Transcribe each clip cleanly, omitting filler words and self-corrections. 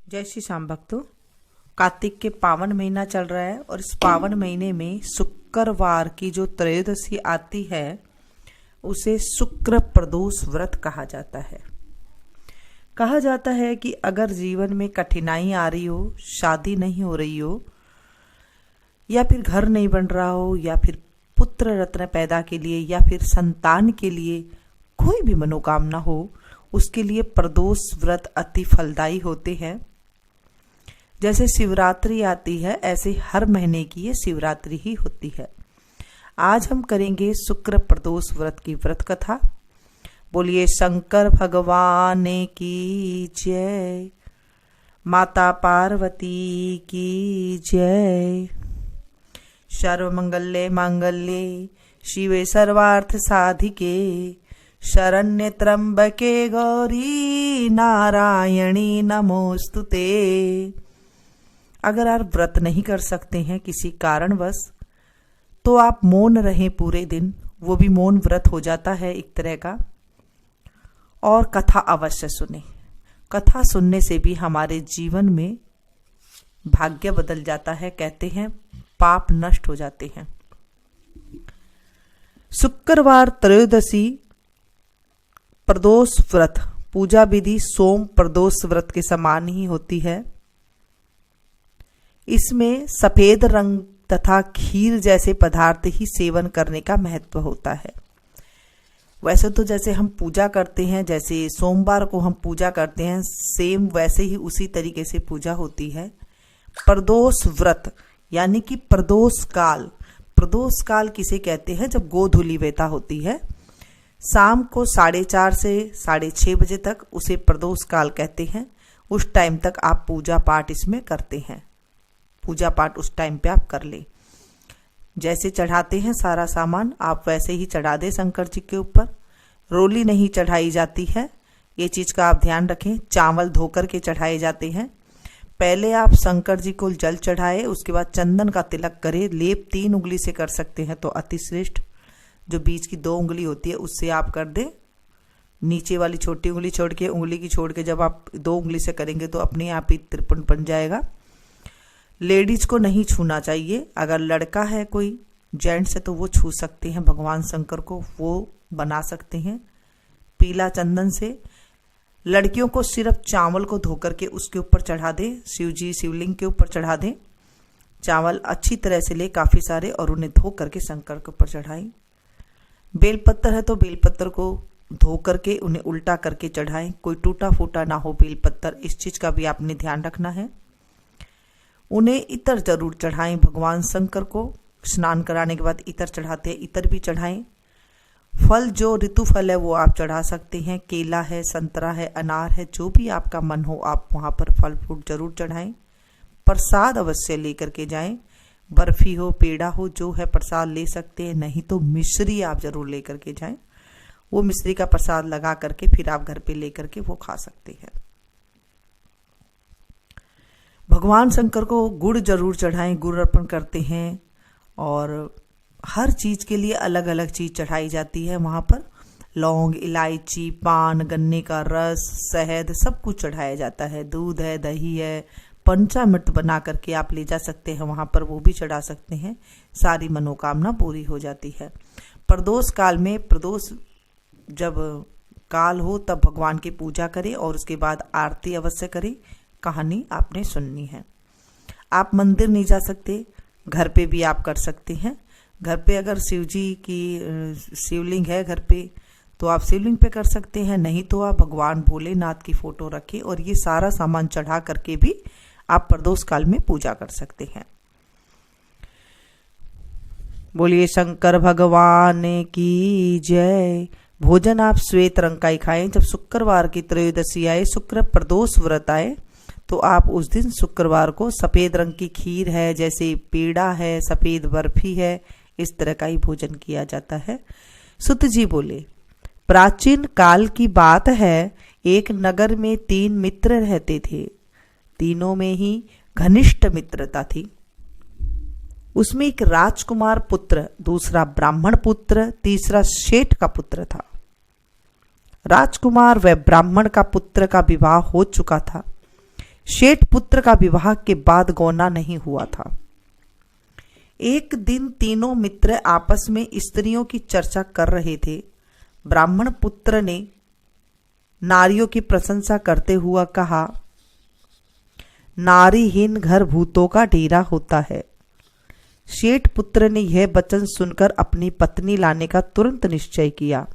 जय श्री श्याम भक्तों। कार्तिक के पावन महीना चल रहा है और इस पावन महीने में शुक्रवार की जो त्रयोदशी आती है उसे शुक्र प्रदोष व्रत कहा जाता है। कहा जाता है कि अगर जीवन में कठिनाई आ रही हो, शादी नहीं हो रही हो, या फिर घर नहीं बन रहा हो, या फिर पुत्र रत्न पैदा के लिए, या फिर संतान के लिए कोई भी मनोकामना हो, उसके लिए प्रदोष व्रत अति फलदायी होते हैं। जैसे शिवरात्रि आती है ऐसे हर महीने की ये शिवरात्रि ही होती है। आज हम करेंगे शुक्र प्रदोष व्रत की व्रत कथा। बोलिए शंकर भगवान की जय, माता पार्वती की जय। सर्वमंगल्ये मांगल्ये शिवे सर्वार्थ साधिके, शरण्ये त्र्यंबके गौरी नारायणी नमोस्तुते। अगर आप व्रत नहीं कर सकते हैं किसी कारणवश तो आप मौन रहें पूरे दिन, वो भी मौन व्रत हो जाता है एक तरह का। और कथा अवश्य सुने। कथा सुनने से भी हमारे जीवन में भाग्य बदल जाता है, कहते हैं पाप नष्ट हो जाते हैं। शुक्रवार त्रयोदशी प्रदोष व्रत पूजा विधि सोम प्रदोष व्रत के समान ही होती है। इसमें सफेद रंग तथा खीर जैसे पदार्थ ही सेवन करने का महत्व होता है। वैसे तो जैसे हम पूजा करते हैं, जैसे सोमवार को हम पूजा करते हैं, सेम वैसे ही उसी तरीके से पूजा होती है। प्रदोष व्रत यानी कि प्रदोष काल। प्रदोष काल किसे कहते हैं? जब गोधूली वेता होती है, शाम को 4:30 से 6:30 बजे तक उसे प्रदोष काल कहते हैं। उस टाइम तक आप पूजा पाठ इसमें करते हैं। पूजा पाठ उस टाइम पे आप कर ले। जैसे चढ़ाते हैं सारा सामान आप वैसे ही चढ़ा दे शंकर जी के ऊपर। रोली नहीं चढ़ाई जाती है, ये चीज का आप ध्यान रखें। चावल धोकर के चढ़ाए जाते हैं। पहले आप शंकर जी को जल चढ़ाए, उसके बाद चंदन का तिलक करें। लेप 3 उंगली से कर सकते हैं तो अति श्रेष्ठ। जो बीच की 2 उंगली होती है उससे आप कर दें। नीचे वाली छोटी उंगली छोड़ के, उंगली की छोड़ के जब आप 2 उंगली से करेंगे तो अपने आप ही त्रिपुण बन जाएगा। लेडीज को नहीं छूना चाहिए। अगर लड़का है कोई जेंट्स है तो वो छू सकते हैं। भगवान शंकर को वो बना सकते हैं पीला चंदन से। लड़कियों को सिर्फ चावल को धोकर के उसके ऊपर चढ़ा दें, शिव जी शिवलिंग के ऊपर चढ़ा दें। चावल अच्छी तरह से ले काफी सारे और उन्हें धो करके शंकर के ऊपर चढ़ाएं। बेलपत्तर है तो बेलपत्तर को धो करके उन्हें उल्टा करके चढ़ाएं, कोई टूटा फूटा ना हो बेलपत्तर। इस चीज का भी आपने ध्यान रखना है। उन्हें इतर जरूर चढ़ाएं। भगवान शंकर को स्नान कराने के बाद इतर चढ़ाते हैं, इतर भी चढ़ाएं। फल जो ऋतु फल है वो आप चढ़ा सकते हैं। केला है, संतरा है, अनार है, जो भी आपका मन हो आप वहां पर फल फ्रूट जरूर चढ़ाएं। प्रसाद अवश्य लेकर के जाएं। बर्फी हो, पेड़ा हो, जो है प्रसाद ले सकते हैं। नहीं तो मिश्री आप जरूर लेकर के जाएं। वो मिश्री का प्रसाद लगा करके फिर आप घर पे लेकर के वो खा सकते हैं। भगवान शंकर को गुड़ जरूर चढ़ाएं, गुड़ अर्पण करते हैं। और हर चीज के लिए अलग अलग चीज चढ़ाई जाती है वहां पर। लौंग, इलायची, पान, गन्ने का रस, शहद, सब कुछ चढ़ाया जाता है। दूध है, दही है, पंचामृत बना करके आप ले जा सकते हैं वहां पर, वो भी चढ़ा सकते हैं। सारी मनोकामना पूरी हो जाती है। प्रदोष काल में, प्रदोष जब काल हो तब भगवान की पूजा करें और उसके बाद आरती अवश्य करें। कहानी आपने सुननी है। आप मंदिर नहीं जा सकते, घर पे भी आप कर सकते हैं। घर पे अगर शिव जी की शिवलिंग है घर पे तो आप शिवलिंग पे कर सकते हैं। नहीं तो आप भगवान भोलेनाथ की फोटो रखें और ये सारा सामान चढ़ा करके भी आप प्रदोष काल में पूजा कर सकते हैं। बोलिए शंकर भगवान की जय। भोजन आप श्वेत रंग का ही खाएं। जब शुक्रवार की त्रयोदशी आए, शुक्र प्रदोष व्रत आए, तो आप उस दिन शुक्रवार को सफेद रंग की खीर है, जैसे पेड़ा है, सफेद बर्फी है, इस तरह का ही भोजन किया जाता है। सुत जी बोले, प्राचीन काल की बात है, एक नगर में 3 मित्र रहते थे। तीनों में ही घनिष्ठ मित्रता थी। उसमें एक राजकुमार पुत्र, दूसरा ब्राह्मण पुत्र, तीसरा सेठ का पुत्र था। राजकुमार व ब्राह्मण का पुत्र का विवाह हो चुका था, शेठ पुत्र का विवाह के बाद गौना नहीं हुआ था। एक दिन तीनों मित्र आपस में स्त्रियों की चर्चा कर रहे थे। ब्राह्मण पुत्र ने नारियों की प्रशंसा करते हुआ कहा, नारीहीन घर भूतों का डेरा होता है। शेठ पुत्र ने यह वचन सुनकर अपनी पत्नी लाने का तुरंत निश्चय किया।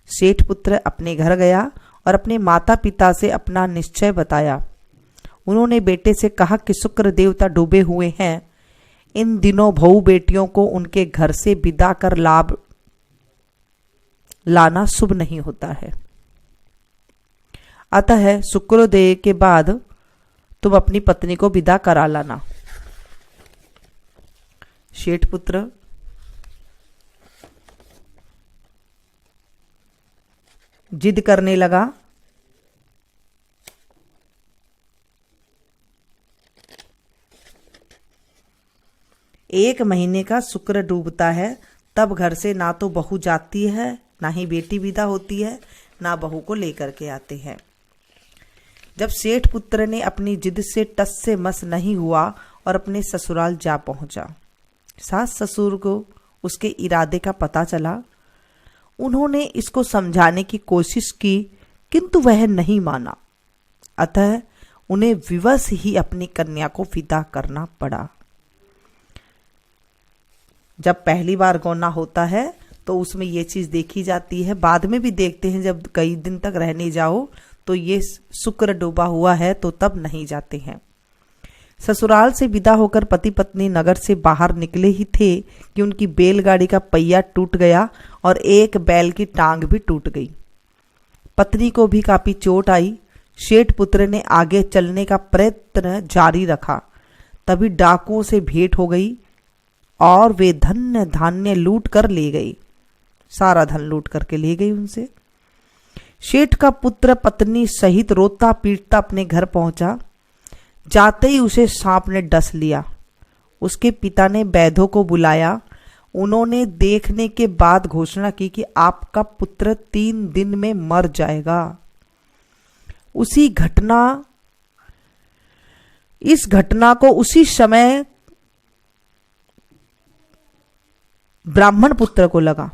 शेठ पुत्र अपने घर गया और अपने माता पिता से अपना निश्चय बताया। उन्होंने बेटे से कहा कि शुक्र देवता डूबे हुए हैं, इन दिनों बहू बेटियों को उनके घर से विदा कर लाभ लाना शुभ नहीं होता है। अतः शुक्रोदय के बाद तुम अपनी पत्नी को विदा करा लाना। शेठ पुत्र जिद करने लगा। एक महीने का शुक्र डूबता है, तब घर से ना तो बहू जाती है, ना ही बेटी विदा होती है, ना बहू को लेकर के आते हैं। जब सेठ पुत्र ने अपनी जिद से टस से मस नहीं हुआ और अपने ससुराल जा पहुंचा, सास ससुर को उसके इरादे का पता चला। उन्होंने इसको समझाने की कोशिश की, किंतु वह नहीं माना। अतः उन्हें विवश ही अपनी कन्या को विदा करना पड़ा। जब पहली बार गौना होता है तो उसमें ये चीज़ देखी जाती है, बाद में भी देखते हैं। जब कई दिन तक रहने जाओ तो ये शुक्र डूबा हुआ है तो तब नहीं जाते हैं। ससुराल से विदा होकर पति पत्नी नगर से बाहर निकले ही थे कि उनकी बैलगाड़ी का पहिया टूट गया और एक बैल की टांग भी टूट गई। पत्नी को भी काफी चोट आई। शेठ पुत्र ने आगे चलने का प्रयत्न जारी रखा, तभी डाकुओं से भेंट हो गई और वे धन्य धान्य लूट कर ले गई। सारा धन लूट करके ले गई उनसे। शेठ का पुत्र पत्नी सहित रोता पीटता अपने घर पहुंचा। जाते ही उसे सांप ने डस लिया। उसके पिता ने वैद्यों को बुलाया। उन्होंने देखने के बाद घोषणा की कि आपका पुत्र 3 दिन में मर जाएगा। इस घटना को उसी समय ब्राह्मण पुत्र को लगा।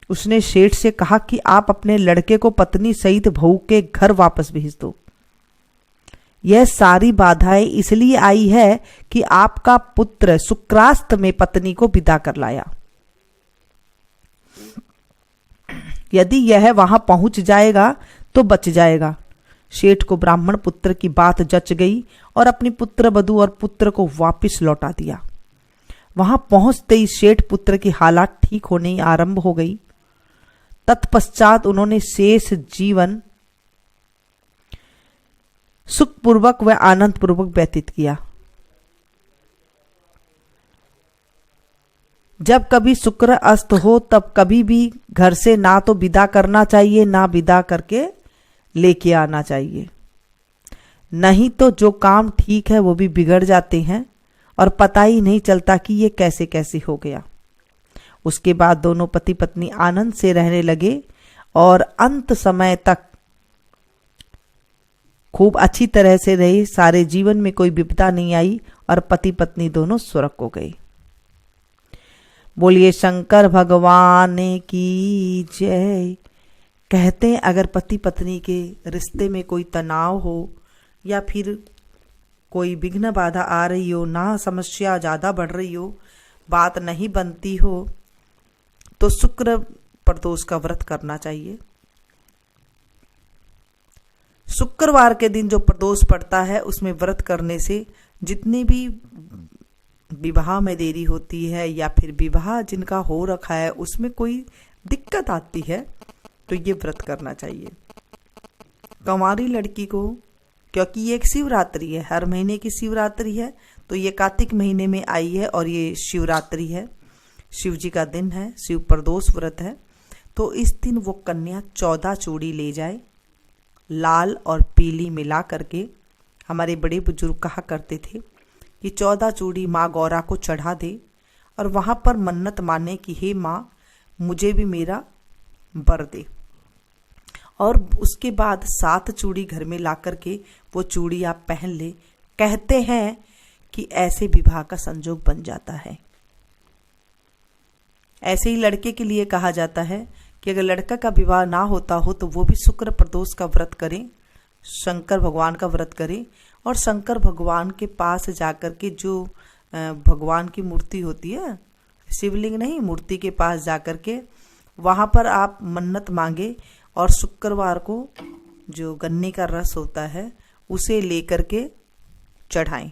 उसने शेठ से कहा कि आप अपने लड़के को पत्नी सहित बहू के घर वापस भेज दो। यह सारी बाधाएं इसलिए आई है कि आपका पुत्र शुक्रास्त में पत्नी को विदा कर लाया। यदि यह वहां पहुंच जाएगा तो बच जाएगा। शेठ को ब्राह्मण पुत्र की बात जच गई और अपनी पुत्र वधू और पुत्र को वापस लौटा दिया। वहां पहुंचते ही शेठ पुत्र की हालत ठीक होने आरंभ हो गई। तत्पश्चात उन्होंने शेष जीवन सुखपूर्वक व आनंद पूर्वक व्यतीत किया। जब कभी शुक्र अस्त हो तब कभी भी घर से ना तो विदा करना चाहिए, ना विदा करके लेके आना चाहिए। नहीं तो जो काम ठीक है वो भी बिगड़ जाते हैं और पता ही नहीं चलता कि ये कैसे कैसे हो गया। उसके बाद दोनों पति पत्नी आनंद से रहने लगे और अंत समय तक खूब अच्छी तरह से रहे। सारे जीवन में कोई विपदा नहीं आई और पति पत्नी दोनों स्वर्ग को गए। बोलिए शंकर भगवान की जय। कहते हैं अगर पति पत्नी के रिश्ते में कोई तनाव हो या फिर कोई विघ्न बाधा आ रही हो, ना समस्या ज़्यादा बढ़ रही हो, बात नहीं बनती हो, तो शुक्र प्रदोष का व्रत करना चाहिए। शुक्रवार के दिन जो प्रदोष पड़ता है उसमें व्रत करने से जितनी भी विवाह में देरी होती है या फिर विवाह जिनका हो रखा है उसमें कोई दिक्कत आती है तो ये व्रत करना चाहिए। कुंवारी लड़की को, क्योंकि ये एक शिवरात्रि है, हर महीने की शिवरात्रि है, तो ये कार्तिक महीने में आई है और ये शिवरात्रि है, शिव जी का दिन है, शिव प्रदोष व्रत है। तो इस दिन वो कन्या 14 चूड़ी ले जाए, लाल और पीली मिला करके। हमारे बड़े बुजुर्ग कहा करते थे कि 14 चूड़ी माँ गौरा को चढ़ा दे और वहाँ पर मन्नत माने कि हे माँ मुझे भी मेरा वर दे। और उसके बाद 7 चूड़ी घर में ला करके वो चूड़ी आप पहन ले। कहते हैं कि ऐसे विवाह का संजोग बन जाता है। ऐसे ही लड़के के लिए कहा जाता है कि अगर लड़का का विवाह ना होता हो तो वो भी शुक्र प्रदोष का व्रत करें, शंकर भगवान का व्रत करें और शंकर भगवान के पास जाकर के जो भगवान की मूर्ति होती है, शिवलिंग नहीं, मूर्ति के पास जाकर के वहाँ पर आप मन्नत मांगे और शुक्रवार को जो गन्ने का रस होता है उसे लेकर के चढ़ाएं।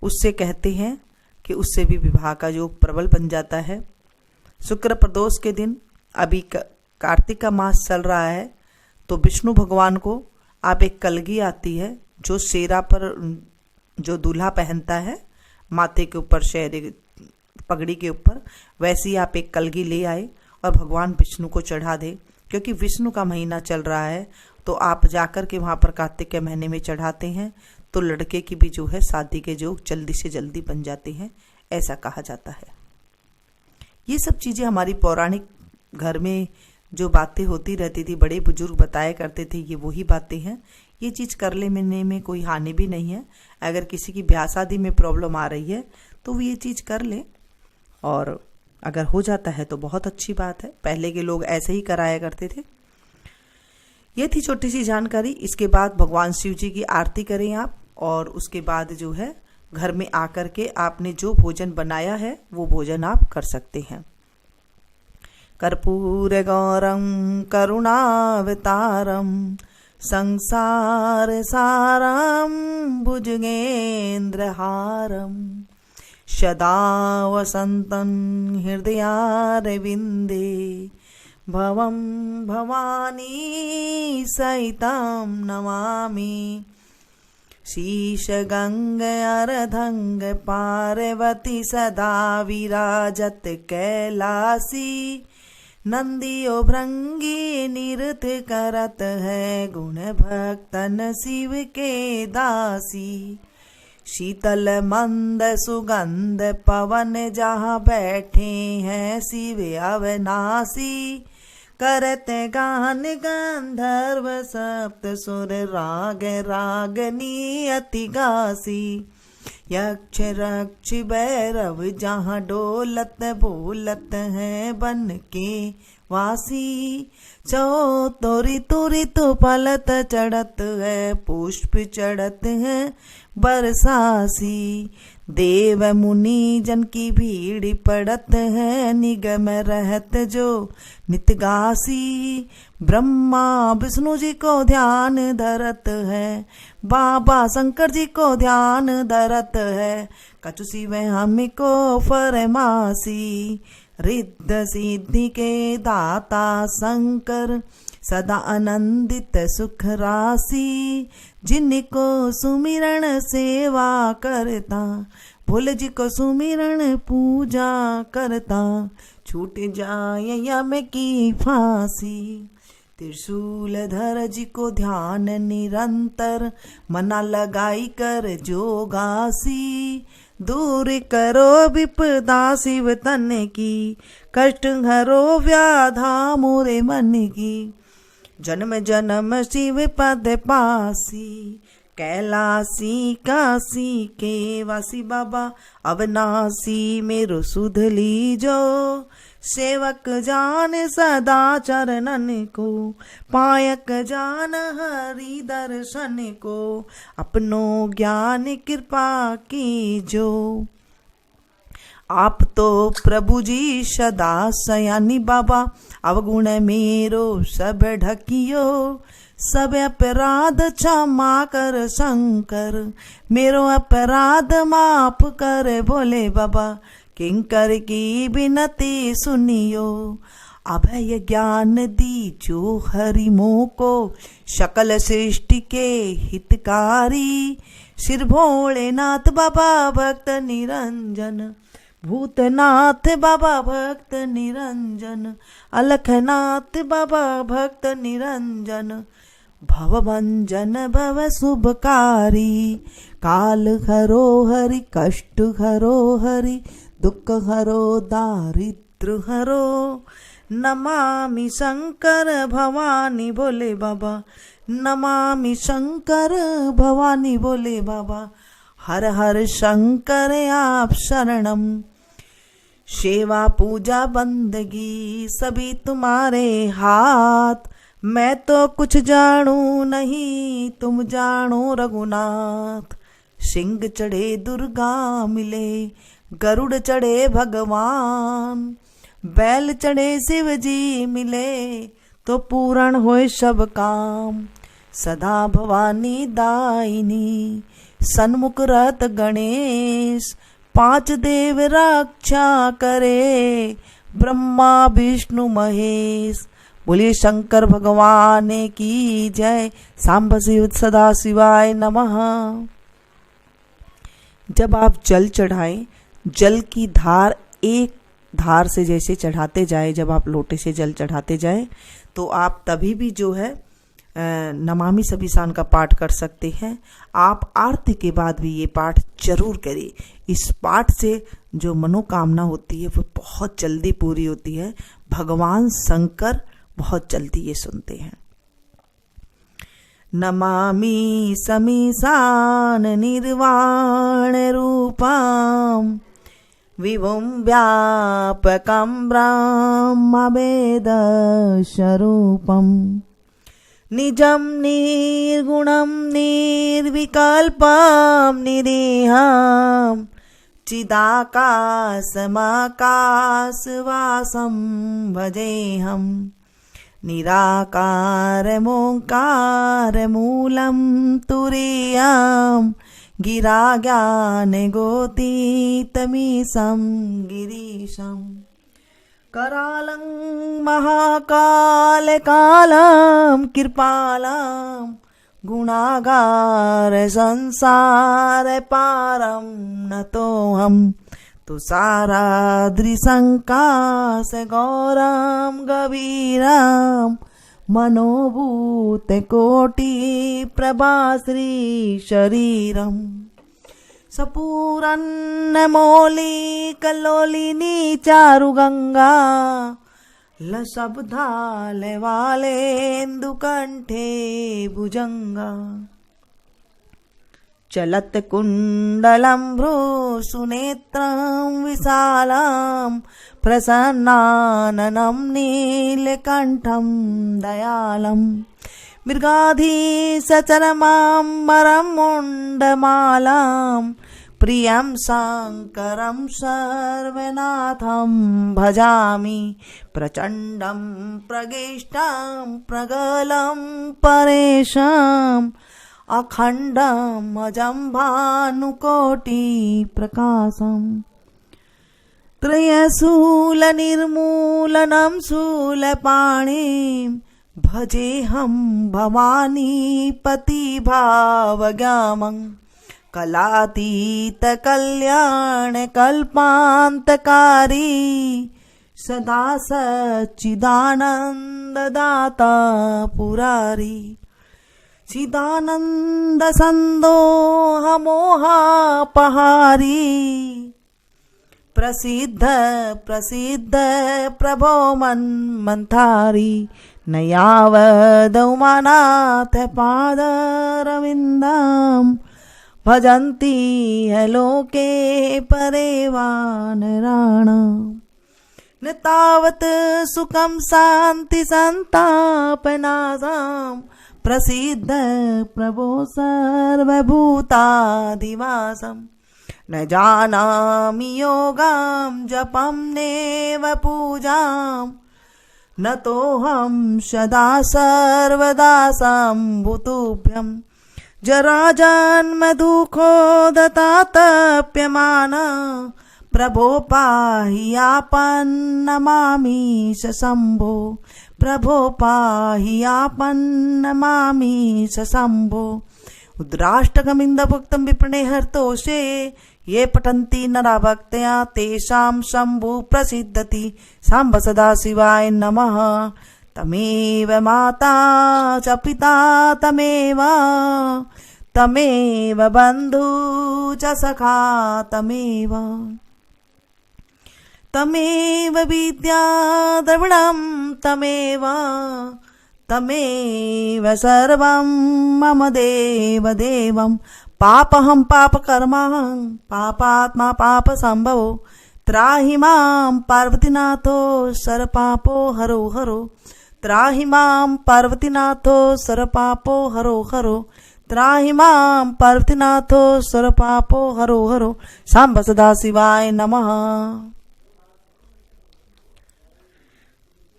उससे कहते हैं कि उससे भी विवाह का योग प्रबल बन जाता है। शुक्र प्रदोष के दिन अभी कार्तिक का मास चल रहा है तो विष्णु भगवान को आप एक कलगी आती है जो शेरा पर जो दूल्हा पहनता है माथे के ऊपर, शेरे पगड़ी के ऊपर, वैसी आप एक कलगी ले आए और भगवान विष्णु को चढ़ा दे। क्योंकि विष्णु का महीना चल रहा है तो आप जाकर के वहाँ पर कार्तिक के महीने में चढ़ाते हैं तो लड़के की भी जो है शादी के योग जल्दी से जल्दी बन जाते हैं, ऐसा कहा जाता है। ये सब चीज़ें हमारी पौराणिक घर में जो बातें होती रहती थी, बड़े बुजुर्ग बताया करते थे, ये वही बातें हैं। ये चीज़ कर लेने में कोई हानि भी नहीं है। अगर किसी की ब्याह शादी में प्रॉब्लम आ रही है तो वो ये चीज़ कर ले और अगर हो जाता है तो बहुत अच्छी बात है। पहले के लोग ऐसे ही कराया करते थे। ये थी छोटी सी जानकारी। इसके बाद भगवान शिव जी की आरती करें आप और उसके बाद जो है घर में आकर के आपने जो भोजन बनाया है वो भोजन आप कर सकते हैं। कर्पूर गौरम करुणावतारम संसार सारम भुजगेन्द्रहारम सदा वसन्तं हृदयारविन्दे भवं भवानी सहितं नमामि। शीशगंग अर्धंग पार्वती सदा विराजत कैलासी। नंदियो भृंगी नृत्य करत है गुण भक्तन शिव के दासी। शीतल मंद सुगंध पवन जहाँ बैठे हैं शिव अविनाशी। करते गान गंधर्व सप्त सुर राग रागनी अति गासी। यक्ष रक्ष भैरव जहाँ डोलत बोलत हैं बन के वासी। चौतोरी तुरी तो पलत चढ़त है पुष्प चढ़त है बरसासी। देव मुनि जन की भीड़ पड़त है निगम रहत जो नितगासी। ब्रह्मा विष्णु जी को ध्यान धरत है बाबा शंकर जी को ध्यान धरत है। कछु शिव हमको फरमासी। रिद्ध सिद्धि के दाता शंकर सदा आनंदित सुख राशि। जिनको सुमिरण सेवा करता भोले जी को सुमिरण पूजा करता। छूट जाए यम की फांसी। त्रिशूल धर जी को ध्यान निरंतर मना लगाई कर जोगासी। दूर करो विपदा शिव तन की कष्ट हरो व्याधा मोरे मन की। जन्म जन्म शिव पद पासी कैलासी काशी के वासी। बाबा अविनाशी मेरो सुध लीजो। सेवक जान सदा चरणन को पायक जान हरि दर्शन को। अपनो ज्ञान कृपा कीजो। आप तो प्रभु जी सदा सयानी बाबा अवगुण मेरो सब ढकियो। सब अपराध क्षमा कर शंकर मेरो अपराध माफ कर भोले बाबा। किंकर की विनती सुनियो। अभय ज्ञान दीजो हरि मोह को सकल सृष्टि के हितकारी। सिर भोलेनाथ बाबा भक्त निरंजन। भूतनाथ बाबा भक्त निरंजन। अलखनाथ बाबा भक्त निरंजन। भवभंजन भव शुभकारी। काल हरो हरि कष्ट हरो हरि। दुख हरो दारिद्र हरो। नमामि शंकर भवानी भोले बाबा, नमामि शंकर भवानी भोले बाबा, हर हर शंकर आप शरणम। सेवा पूजा बंदगी सभी तुम्हारे हाथ, मैं तो कुछ जानू नहीं तुम जानो रघुनाथ। सिंह चढ़े दुर्गा मिले, गरुड़ चढ़े भगवान, बैल चढ़े शिव जी मिले, तो पूर्ण होए सब काम। सदा भवानी दायिनी, सन्मुख रहत गणेश, पांच देव रक्षा करे, ब्रह्मा विष्णु महेश। बोलिए शंकर भगवान की जय। सांब शिव सदा शिवाय नमः। जब आप जल चढ़ाएं, जल की धार एक धार से जैसे चढ़ाते जाए, जब आप लोटे से जल चढ़ाते जाए, तो आप तभी भी जो है नमामि सबिशान का पाठ कर सकते हैं। आप आरती के बाद भी ये पाठ जरूर करें। इस पाठ से जो मनोकामना होती है वो बहुत जल्दी पूरी होती है। भगवान शंकर बहुत जल्दी ये सुनते हैं। नमामि समीशान निर्वाण रूपम, विभुं व्यापकं ब्रह्म वेद स्वरूपम, निजं निर्गुणं निर्विकल्पं निरीहं, चिदाकाशमाकाशवासं भजेऽहं। निराकारमोङ्कारमूलं तुरीयं, गिराज्ञानगोतीतमीशं गिरीशं। करालं महाकालकालं कृपालं, गुणागार संसार पारं नतोऽहं। तुषाराद्रिसङ्काश गौरं गभीरं, मनोभूतकोटिप्रभाश्री शरीरम्। सपूरन्नमौलिकलोलिनी चारुगंगा, लशब्दालवालेन्दुकण्ठे भुजंगा। चलत कुण्डलं भ्रूसुनेत्रं विशालं, प्रसन्नाननं नीलकण्ठं दयालम्। मृगाधीशचरमाम्बरं मुण्डमालां, प्रियं शङ्करं सर्वनाथं भजामि। प्रचण्डं प्रगिष्टं प्रगलं परेशम्, अखण्डम् अजं भानुकोटिप्रकाशम्। त्रयशूलनिर्मूलनं शूलपाणिं, भजेऽहं भवानीपतिभावग्रामं। कलातीतकल्याणकल्पान्तकारी, सदा सच्चिदानन्ददाता पुरारी। चिदानन्दसन्दोहमोहापहारी, प्रसिद्ध प्रसिद्ध प्रभो मन्मन्थारी। न यावदौमानाथ पादरविन्दं, भजन्ति लोके परेवानराणाम्। न तावत् सुखं शान्ति सन्तापनाशां, प्रसिद्ध प्रभो सर्वभूताधिवासम्। न जानामि योगं जपं नैव पूजां, न तोऽहं सदा सर्वदा सम्भुतुभ्यं। जराजन्म दुःखोदतातप्यमान, प्रभो पाहि आपन्नमामि शम्भो। प्रभो पाहि आपन्नमामि शम्भो। उद्राष्टकमिन्दभुक्तं विपणे हर्तोषे, ये पठन्ति नरा भक्त्या तेषां शम्भु प्रसिद्धति। सांब सदा शिवाय नमः। तमेव माता च पिता तमेव बन्धु च सखा तमेव। तमेव विद्या द्रविणं तमेव सर्वं मम देव देवं। पापहं पापकर्माहं पापात्मा पापसंभवो। त्राहि मां पार्वतीनाथो सर्वपापो हरो हरो। त्राहि मां पार्वतीनाथो सर्वपापो हरो हरो। त्राहि मां पार्वतीनाथो सर्वपापो हरो हरो। सांब सदा शिवाय नमः।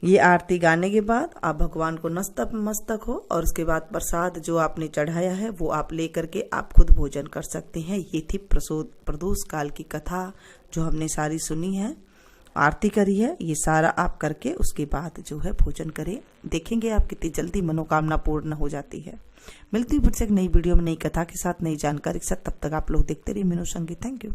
ये आरती गाने के बाद आप भगवान को नतमस्तक हो और उसके बाद प्रसाद जो आपने चढ़ाया है वो आप लेकर के आप खुद भोजन कर सकते हैं। ये थी प्रदोष काल की कथा जो हमने सारी सुनी है, आरती करी है। ये सारा आप करके उसके बाद जो है भोजन करें। देखेंगे आप कितनी जल्दी मनोकामना पूर्ण हो जाती है। मिलती हूँ फिर से एक नई वीडियो में नई कथा के साथ, नई जानकारी के साथ। तब तक आप लोग देखते रहिए मीनू संगीत। Thank you.